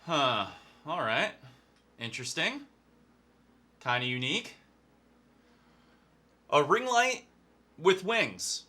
Huh. All right. Interesting. Kind of unique. A ring light with wings.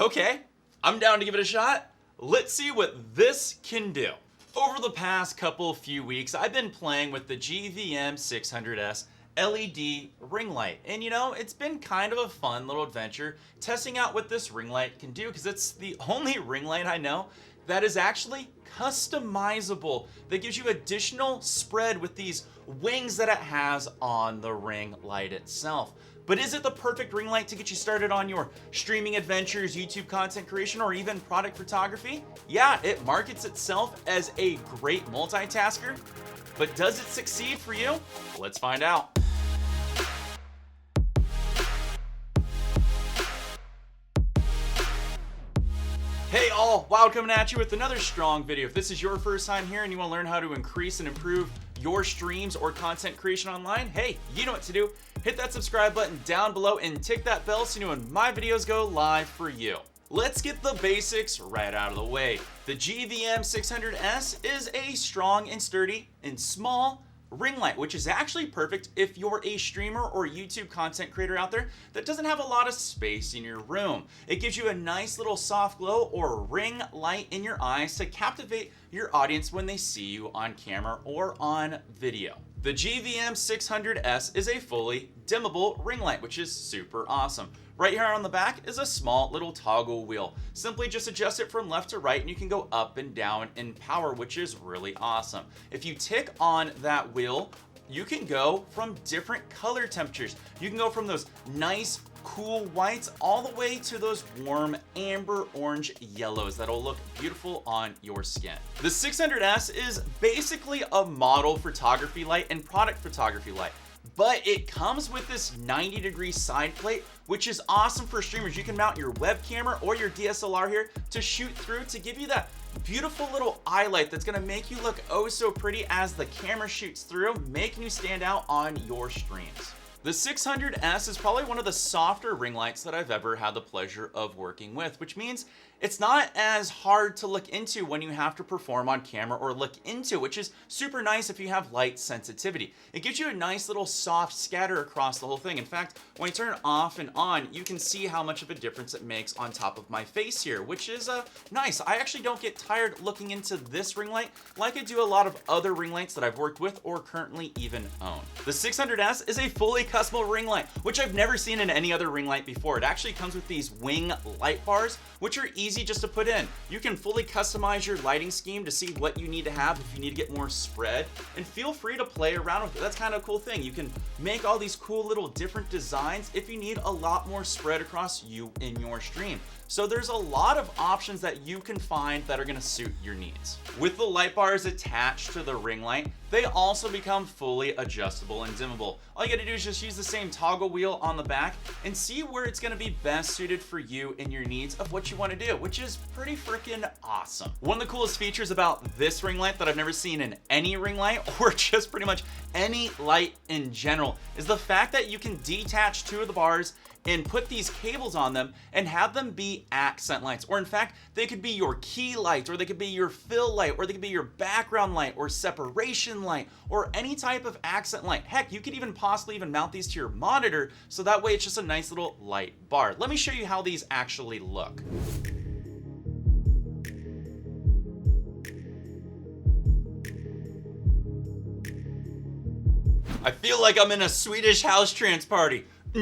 Okay, I'm down to give it a shot. Let's see what this can do. Over the past few weeks, I've been playing with the GVM 600S LED ring light. And you know, it's been kind of a fun little adventure testing out what this ring light can do, because it's the only ring light I know that is actually customizable, that gives you additional spread with these wings that it has on the ring light itself. But is it the perfect ring light to get you started on your streaming adventures, YouTube content creation, or even product photography? Yeah, it markets itself as a great multitasker, but does it succeed for you? Let's find out. Hey all, Wild coming at you with another strong video. If this is your first time here and you want to learn how to increase and improve your streams or content creation online, hey, you know what to do. Hit that subscribe button down below and tick that bell so you know when my videos go live for you. Let's get the basics right out of the way. The GVM 600S is a strong and sturdy and small ring light, which is actually perfect if you're a streamer or YouTube content creator out there that doesn't have a lot of space in your room. It gives you a nice little soft glow or ring light in your eyes to captivate your audience when they see you on camera or on video. The GVM 600S is a fully dimmable ring light, which is super awesome. Right here on the back is a small little toggle wheel. Simply just adjust it from left to right and you can go up and down in power, which is really awesome. If you tick on that wheel, you can go from different color temperatures. You can go from those nice cool whites all the way to those warm amber orange yellows that'll look beautiful on your skin. The 600S is basically a model photography light and product photography light, but it comes with this 90-degree side plate, which is awesome for streamers. You can mount your web camera or your DSLR here to shoot through to give you that beautiful little eye light that's gonna make you look oh so pretty as the camera shoots through, making you stand out on your streams. The 600S is probably one of the softer ring lights that I've ever had the pleasure of working with, which means it's not as hard to look into when you have to perform on camera or look into, which is super nice if you have light sensitivity. It gives you a nice little soft scatter across the whole thing. In fact, when you turn it off and on, you can see how much of a difference it makes on top of my face here, which is nice. I actually don't get tired looking into this ring light like I do a lot of other ring lights that I've worked with or currently even own. The 600S is a fully customizable ring light, which I've never seen in any other ring light before. It actually comes with these wing light bars, which are easy just to put in. You can fully customize your lighting scheme to see what you need to have if you need to get more spread, and feel free to play around with it. That's kind of a cool thing. You can make all these cool little different designs if you need a lot more spread across you in your stream. So there's a lot of options that you can find that are going to suit your needs. With the light bars attached to the ring light, they also become fully adjustable and dimmable. All you got to do is just use the same toggle wheel on the back and see where it's going to be best suited for you and your needs of what you want to do, which is pretty freaking awesome. One of the coolest features about this ring light that I've never seen in any ring light or just pretty much any light in general is the fact that you can detach two of the bars and put these cables on them and have them be accent lights. Or in fact, they could be your key light, or they could be your fill light, or they could be your background light or separation light, or any type of accent light. Heck, you could even possibly even mount these to your monitor, so that way it's just a nice little light bar. Let me show you how these actually look. I feel like I'm in a Swedish house trance party. For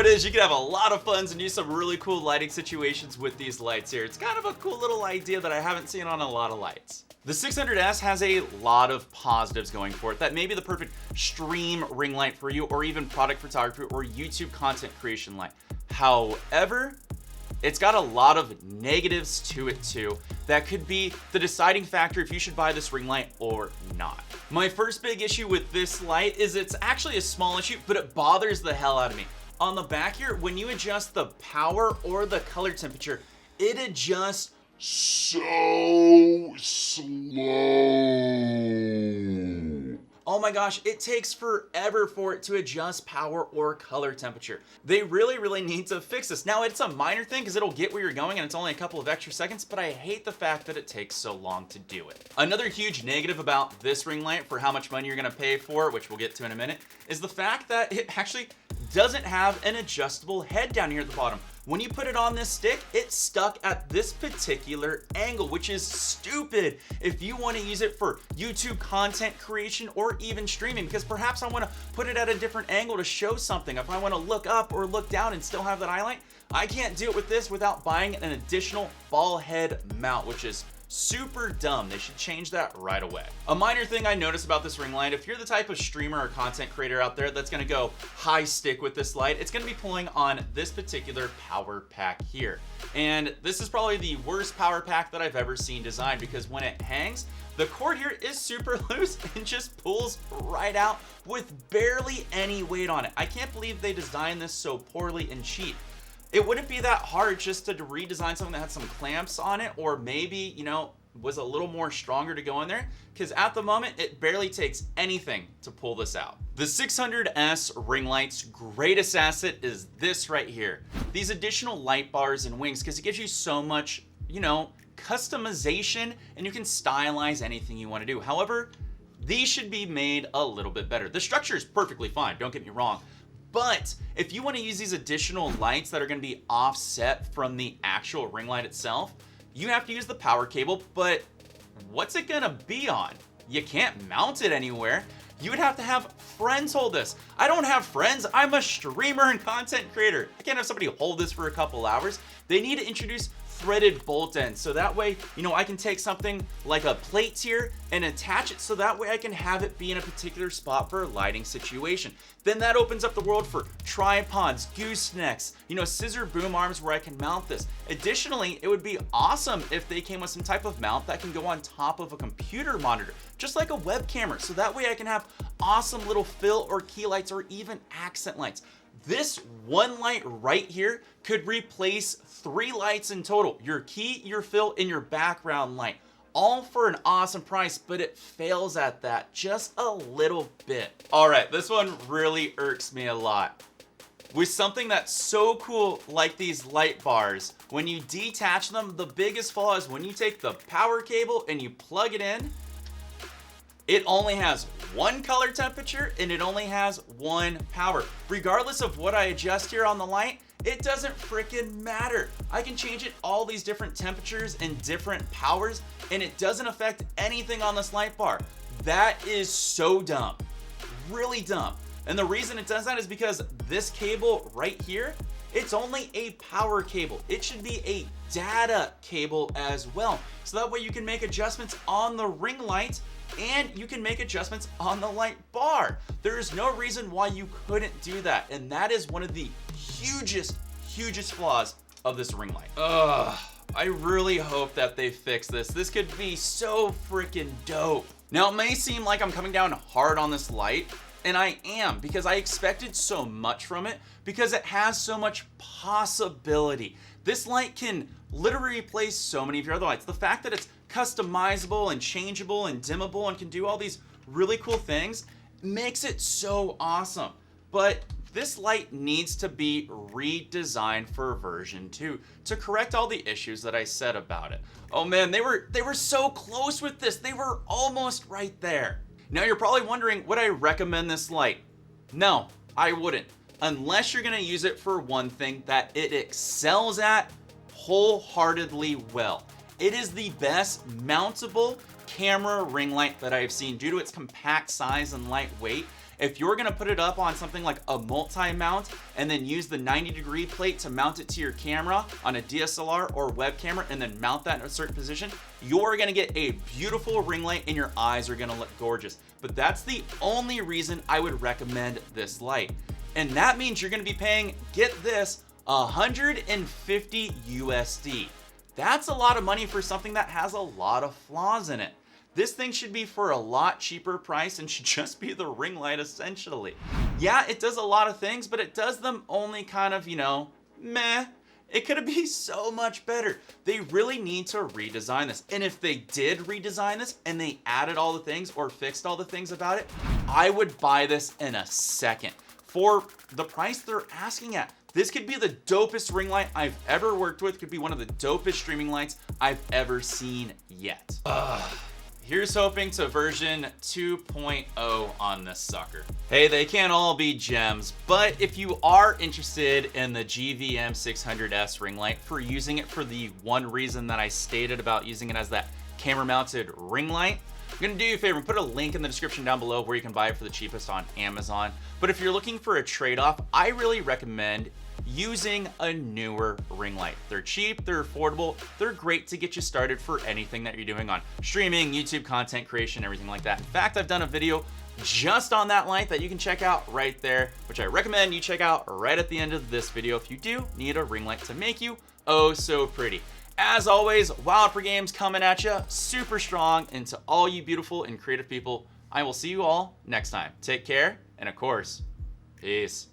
it is, you can have a lot of fun and do some really cool lighting situations with these lights here. It's kind of a cool little idea that I haven't seen on a lot of lights. The 600S has a lot of positives going for it that may be the perfect stream ring light for you, or even product photography or YouTube content creation light. However, it's got a lot of negatives to it too that could be the deciding factor if you should buy this ring light or not. My first big issue with this light is it's actually a small issue, but it bothers the hell out of me. On the back here, when you adjust the power or the color temperature, it adjusts so slow. oh my gosh, it takes forever for it to adjust power or color temperature. They really need to fix this. Now, it's a minor thing because it'll get where you're going and it's only a couple of extra seconds, but I hate the fact that it takes so long to do it. Another huge negative about this ring light for how much money you're gonna pay for, which we'll get to in a minute, is the fact that it actually doesn't have an adjustable head down here at the bottom. When you put it on this stick, it's stuck at this particular angle, which is stupid if you want to use it for YouTube content creation or even streaming, because perhaps I want to put it at a different angle to show something. If I want to look up or look down and still have that highlight, I can't do it with this without buying an additional ball head mount, which is super dumb. They should change that right away. A minor thing I noticed about this ring light, if you're the type of streamer or content creator out there that's gonna go high stick with this light, it's gonna be pulling on this particular power pack here. And this is probably the worst power pack that I've ever seen designed, because when it hangs, the cord here is super loose and just pulls right out with barely any weight on it. I can't believe they designed this so poorly and cheap. It wouldn't be that hard just to redesign something that had some clamps on it, or maybe, you know, was a little more stronger to go in there, because at the moment it barely takes anything to pull this out. The 600S ring light's greatest asset is this right here. These additional light bars and wings, because it gives you so much, you know, customization, and you can stylize anything you want to do. However, these should be made a little bit better. The structure is perfectly fine, don't get me wrong. But if you want to use these additional lights that are going to be offset from the actual ring light itself, you have to use the power cable, but what's it going to be on? You can't mount it anywhere. You would have to have friends hold this. I don't have friends. I'm a streamer and content creator. I can't have somebody hold this for a couple hours. They need to introduce threaded bolt ends, so that way, you know, I can take something like a plate here and attach it, so that way I can have it be in a particular spot for a lighting situation. Then that opens up the world for tripods, goosenecks, you know, scissor boom arms where I can mount this. Additionally, it would be awesome if they came with some type of mount that can go on top of a computer monitor, just like a web camera, so that way I can have awesome little fill or key lights or even accent lights. This one light right here could replace 3 lights in total: your key, your fill, and your background light, all for an awesome price, but it fails at that just a little bit. All right, this one really irks me a lot. With something that's so cool like these light bars, when you detach them, the biggest flaw is when you take the power cable and you plug it in, it only has one color temperature and it only has one power. Regardless of what I adjust here on the light, it doesn't freaking matter. I can change it all these different temperatures and different powers, and it doesn't affect anything on this light bar. That is so dumb, really dumb. And the reason it does that is because this cable right here, it's only a power cable. It should be a data cable as well. So that way you can make adjustments on the ring light and you can make adjustments on the light bar. There is no reason why you couldn't do that. And that is one of the hugest flaws of this ring light. Ugh, I really hope that they fix this. This could be so freaking dope. Now, it may seem like I'm coming down hard on this light, and I am, because I expected so much from it, because it has so much possibility. This light can literally replace so many of your other lights. The fact that it's customizable and changeable and dimmable and can do all these really cool things makes it so awesome. But this light needs to be redesigned for version 2 to correct all the issues that I said about it. Oh man, they were so close with this. They were almost right there. Now you're probably wondering, would I recommend this light? No, I wouldn't, unless you're gonna use it for one thing that it excels at wholeheartedly well. It is the best mountable camera ring light that I've seen due to its compact size and lightweight. If you're gonna put it up on something like a multi-mount and then use the 90-degree plate to mount it to your camera on a DSLR or web camera and then mount that in a certain position, you're gonna get a beautiful ring light and your eyes are gonna look gorgeous. But that's the only reason I would recommend this light. And that means you're gonna be paying, get this, 150 USD. That's a lot of money for something that has a lot of flaws in it. This thing should be for a lot cheaper price and should just be the ring light essentially. Yeah, it does a lot of things, but it does them only kind of, you know, meh. It could be so much better. They really need to redesign this. And if they did redesign this and they added all the things or fixed all the things about it, I would buy this in a second. For the price they're asking at, this could be the dopest ring light I've ever worked with. Could be one of the dopest streaming lights I've ever seen yet. Here's hoping to version 2.0 on this sucker. Hey, they can't all be gems, but if you are interested in the GVM 600S ring light for using it for the one reason that I stated about using it as that camera mounted ring light, I'm gonna do you a favor and put a link in the description down below where you can buy it for the cheapest on Amazon. But if you're looking for a trade-off, I really recommend using a newer ring light. They're cheap, they're affordable, they're great to get you started for anything that you're doing on streaming, YouTube content creation, everything like that. In fact, I've done a video just on that light that you can check out right there, which I recommend you check out right at the end of this video if you do need a ring light to make you oh so pretty. As always, Wild for Games coming at you super strong, and to all you beautiful and creative people, I will see you all next time. Take care, and of course, peace.